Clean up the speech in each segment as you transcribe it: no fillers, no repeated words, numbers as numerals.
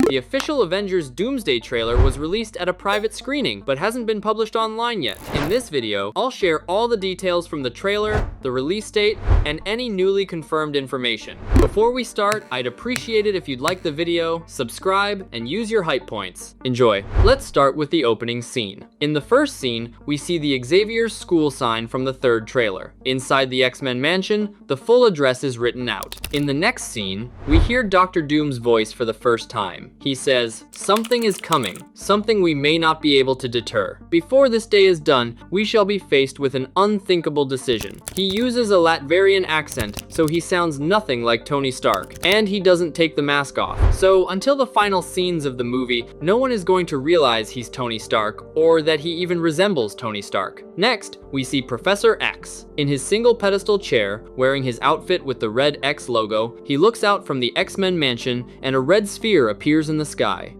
The official Avengers Doomsday trailer was released at a private screening, but hasn't been published online yet. In this video, I'll share all the details from the trailer, the release date, and any newly confirmed information. Before we start, I'd appreciate it if you'd like the video, subscribe, and use your hype points. Enjoy. Let's start with the opening scene. In the first scene, we see the Xavier's school sign from the third trailer. Inside the X-Men mansion, the full address is written out. In the next scene, we hear Dr. Doom's voice for the first time. He says, "Something is coming, something we may not be able to deter. Before this day is done, we shall be faced with an unthinkable decision." He uses a Latvarian accent, so he sounds nothing like Tony Stark, and he doesn't take the mask off. So until the final scenes of the movie, no one is going to realize he's Tony Stark, or that he even resembles Tony Stark. Next, we see Professor X. In his single pedestal chair, wearing his outfit with the red X logo, he looks out from the X-Men mansion and a red sphere appears in the sky.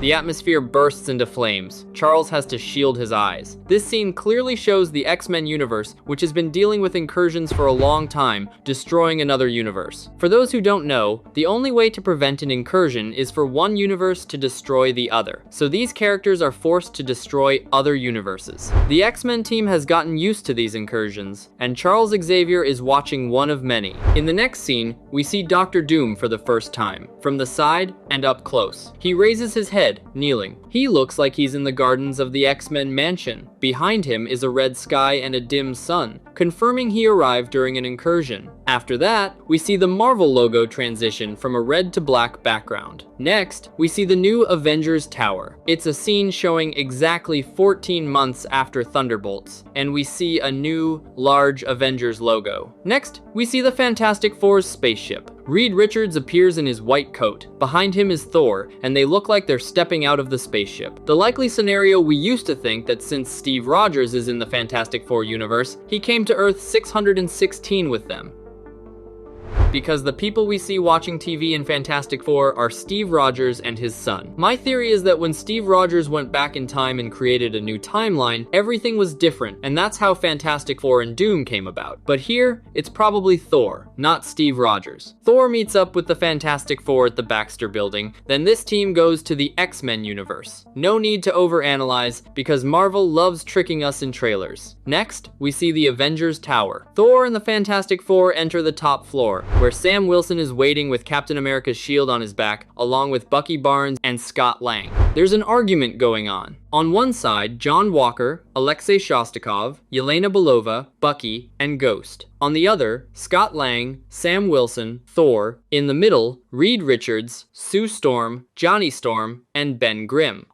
The atmosphere bursts into flames. Charles has to shield his eyes. This scene clearly shows the X-Men universe, which has been dealing with incursions for a long time, destroying another universe. For those who don't know, the only way to prevent an incursion is for one universe to destroy the other. So these characters are forced to destroy other universes. The X-Men team has gotten used to these incursions, and Charles Xavier is watching one of many. In the next scene, we see Dr. Doom for the first time, from the side and up close. He raises his head, kneeling. He looks like he's in the gardens of the X-Men mansion. Behind him is a red sky and a dim sun, confirming he arrived during an incursion. After that, we see the Marvel logo transition from a red to black background. Next, we see the new Avengers Tower. It's a scene showing exactly 14 months after Thunderbolts, and we see a new, large Avengers logo. Next, we see the Fantastic Four's spaceship. Reed Richards appears in his white coat. Behind him is Thor, and they look like they're stepping out of the spaceship. The likely scenario we used to think that since Steve Rogers is in the Fantastic Four universe, he came to Earth 616 with them. Because the people we see watching TV in Fantastic Four are Steve Rogers and his son. My theory is that when Steve Rogers went back in time and created a new timeline, everything was different, and that's how Fantastic Four and Doom came about. But here, it's probably Thor, not Steve Rogers. Thor meets up with the Fantastic Four at the Baxter Building, then this team goes to the X-Men universe. No need to overanalyze, because Marvel loves tricking us in trailers. Next, we see the Avengers Tower. Thor and the Fantastic Four enter the top floor, where Sam Wilson is waiting with Captain America's shield on his back, along with Bucky Barnes and Scott Lang. There's an argument going on. On one side, John Walker, Alexei Shostakov, Yelena Belova, Bucky, and Ghost. On the other, Scott Lang, Sam Wilson, Thor. In the middle, Reed Richards, Sue Storm, Johnny Storm, and Ben Grimm.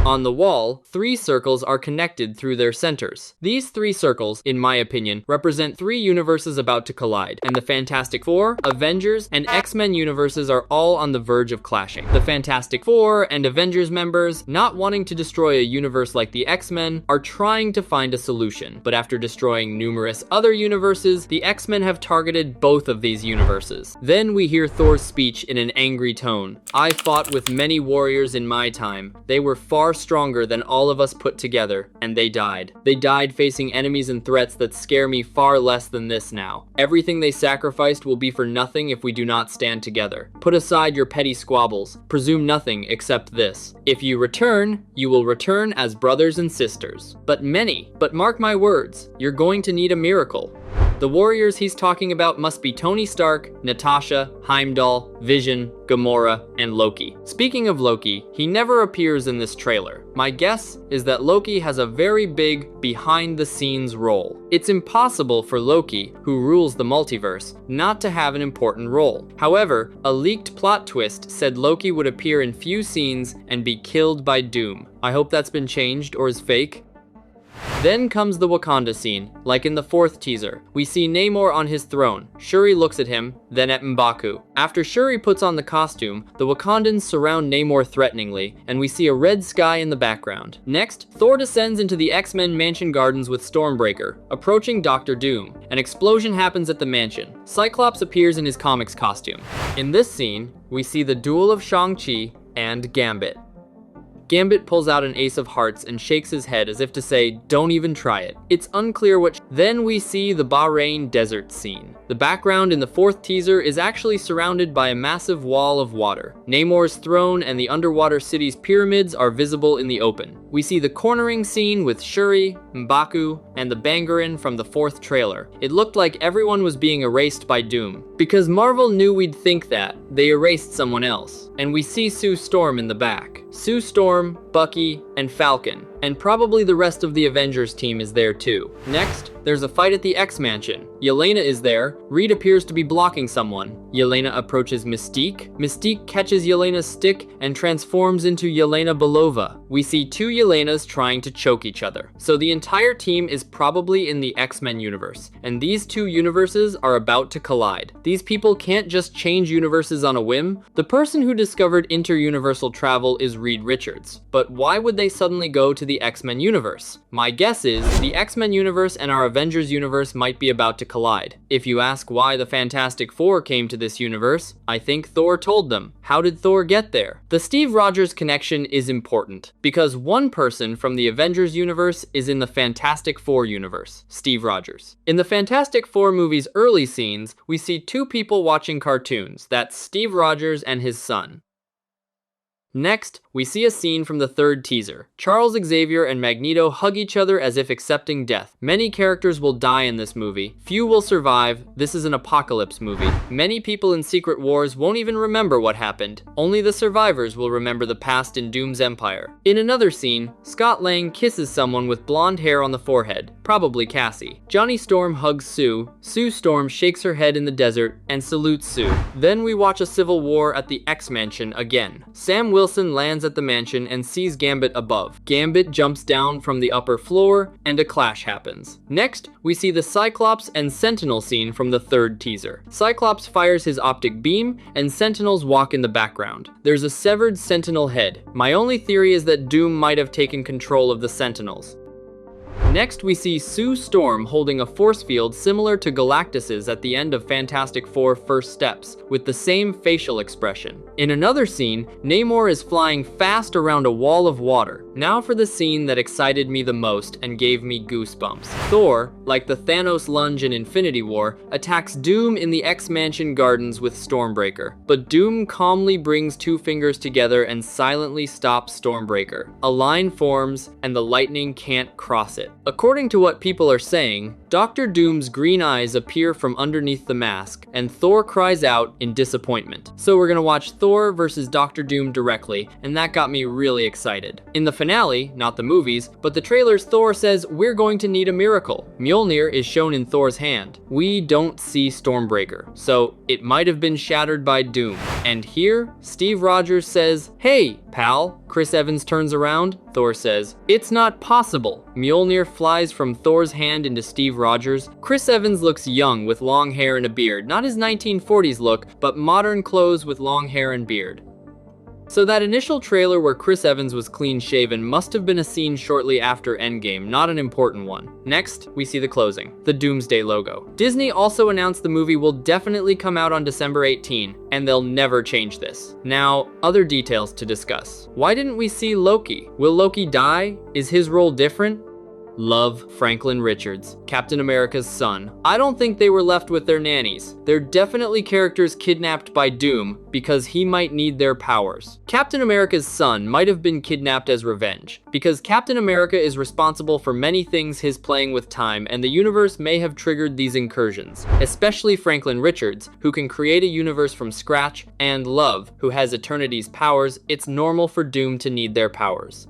On the wall, 3 circles are connected through their centers. These 3 circles, in my opinion, represent 3 universes about to collide, and the Fantastic Four, Avengers, and X-Men universes are all on the verge of clashing. The Fantastic Four and Avengers members, not wanting to destroy a universe like the X-Men, are trying to find a solution. But after destroying numerous other universes, the X-Men have targeted both of these universes. Then we hear Thor's speech in an angry tone. "I fought with many warriors in my time. They were far stronger than all of us put together, and they died. They died facing enemies and threats that scare me far less than this now. Everything they sacrificed will be for nothing if we do not stand together. Put aside your petty squabbles. Presume nothing except this. If you return, you will return as brothers and sisters. But mark my words, you're going to need a miracle." The warriors he's talking about must be Tony Stark, Natasha, Heimdall, Vision, Gamora, and Loki. Speaking of Loki, he never appears in this trailer. My guess is that Loki has a very big behind-the-scenes role. It's impossible for Loki, who rules the multiverse, not to have an important role. However, a leaked plot twist said Loki would appear in few scenes and be killed by Doom. I hope that's been changed or is fake. Then comes the Wakanda scene. Like in the 4th teaser, we see Namor on his throne. Shuri looks at him, then at M'Baku. After Shuri puts on the costume, the Wakandans surround Namor threateningly, and we see a red sky in the background. Next, Thor descends into the X-Men mansion gardens with Stormbreaker, approaching Dr. Doom. An explosion happens at the mansion. Cyclops appears in his comics costume. In this scene, we see the duel of Shang-Chi and Gambit. Gambit pulls out an ace of hearts and shakes his head as if to say, don't even try it. It's unclear what. Then we see the Bahrain desert scene. The background in the fourth teaser is actually surrounded by a massive wall of water. Namor's throne and the underwater city's pyramids are visible in the open. We see the cornering scene with Shuri, M'Baku, and the Bangarin from the fourth trailer. It looked like everyone was being erased by Doom. Because Marvel knew we'd think that, they erased someone else. And we see Sue Storm in the back. Sue Storm, Bucky, and Falcon. And probably the rest of the Avengers team is there too. Next, there's a fight at the X-Mansion. Yelena is there. Reed appears to be blocking someone. Yelena approaches Mystique. Mystique catches Yelena's stick and transforms into Yelena Belova. We see two Yelenas trying to choke each other. So the entire team is probably in the X-Men universe, and these two universes are about to collide. These people can't just change universes on a whim. The person who discovered inter-universal travel is Reed Richards. But why would they suddenly go to the X-Men universe? My guess is the X-Men universe and our Avengers universe might be about to collide. If you ask why the Fantastic Four came to this universe, I think Thor told them. How did Thor get there? The Steve Rogers connection is important because one person from the Avengers universe is in the Fantastic Four universe, Steve Rogers. In the Fantastic Four movie's early scenes, we see two people watching cartoons. That's Steve Rogers and his son. Next, we see a scene from the third teaser. Charles Xavier and Magneto hug each other as if accepting death. Many characters will die in this movie. Few will survive. This is an apocalypse movie. Many people in Secret Wars won't even remember what happened. Only the survivors will remember the past in Doom's empire. In another scene, Scott Lang kisses someone with blonde hair on the forehead, probably Cassie. Johnny Storm hugs Sue. Sue Storm shakes her head in the desert and salutes Sue. Then we watch a civil war at the X-Mansion again. Sam Wilson lands at the mansion and sees Gambit above. Gambit jumps down from the upper floor and a clash happens. Next, we see the Cyclops and Sentinel scene from the third teaser. Cyclops fires his optic beam and Sentinels walk in the background. There's a severed Sentinel head. My only theory is that Doom might have taken control of the Sentinels. Next, we see Sue Storm holding a force field similar to Galactus's at the end of Fantastic Four First Steps, with the same facial expression. In another scene, Namor is flying fast around a wall of water. Now for the scene that excited me the most and gave me goosebumps. Thor, like the Thanos lunge in Infinity War, attacks Doom in the X-Mansion gardens with Stormbreaker. But Doom calmly brings two fingers together and silently stops Stormbreaker. A line forms, and the lightning can't cross it. According to what people are saying, Dr. Doom's green eyes appear from underneath the mask, and Thor cries out in disappointment. So we're gonna watch Thor versus Dr. Doom directly, and that got me really excited. In the finale, not the movies, but the trailers, Thor says, "We're going to need a miracle." Mjolnir is shown in Thor's hand. We don't see Stormbreaker, so it might have been shattered by Doom. And here, Steve Rogers says, "Hey, pal." Chris Evans turns around. Thor says, "It's not possible." Mjolnir flies from Thor's hand into Steve Rogers. Chris Evans looks young with long hair and a beard. Not his 1940s look, but modern clothes with long hair and beard. So that initial trailer where Chris Evans was clean-shaven must have been a scene shortly after Endgame, not an important one. Next, we see the closing, the Doomsday logo. Disney also announced the movie will definitely come out on December 18, and they'll never change this. Now, other details to discuss. Why didn't we see Loki? Will Loki die? Is his role different? Love, Franklin Richards, Captain America's son. I don't think they were left with their nannies. They're definitely characters kidnapped by Doom because he might need their powers. Captain America's son might have been kidnapped as revenge because Captain America is responsible for many things his playing with time, and the universe may have triggered these incursions, especially Franklin Richards, who can create a universe from scratch, and Love, who has Eternity's powers. It's normal for Doom to need their powers.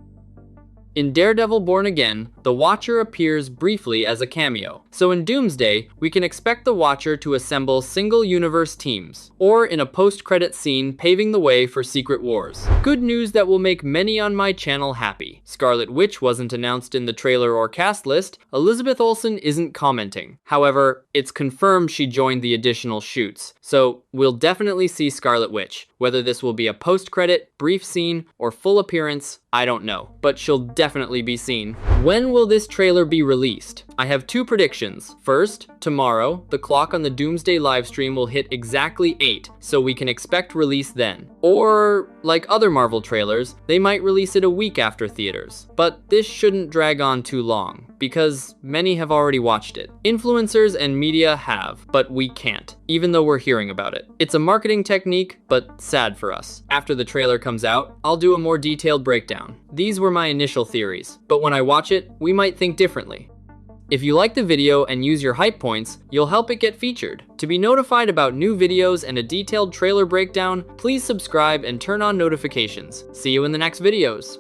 In Daredevil Born Again, the Watcher appears briefly as a cameo. So in Doomsday, we can expect the Watcher to assemble single universe teams, or in a post-credit scene paving the way for Secret Wars. Good news that will make many on my channel happy. Scarlet Witch wasn't announced in the trailer or cast list. Elizabeth Olsen isn't commenting. However, it's confirmed she joined the additional shoots, so we'll definitely see Scarlet Witch. Whether this will be a post-credit, brief scene, or full appearance, I don't know, but she'll definitely be seen. When will this trailer be released? I have two predictions. First, tomorrow, the clock on the Doomsday livestream will hit exactly 8, so we can expect release then. Or, like other Marvel trailers, they might release it a week after theaters. But this shouldn't drag on too long, because many have already watched it. Influencers and media have, but we can't, even though we're hearing about it. It's a marketing technique, but sad for us. After the trailer comes out, I'll do a more detailed breakdown. These were my initial theories, but when I watch it, we might think differently. If you like the video and use your hype points, you'll help it get featured. To be notified about new videos and a detailed trailer breakdown, please subscribe and turn on notifications. See you in the next videos.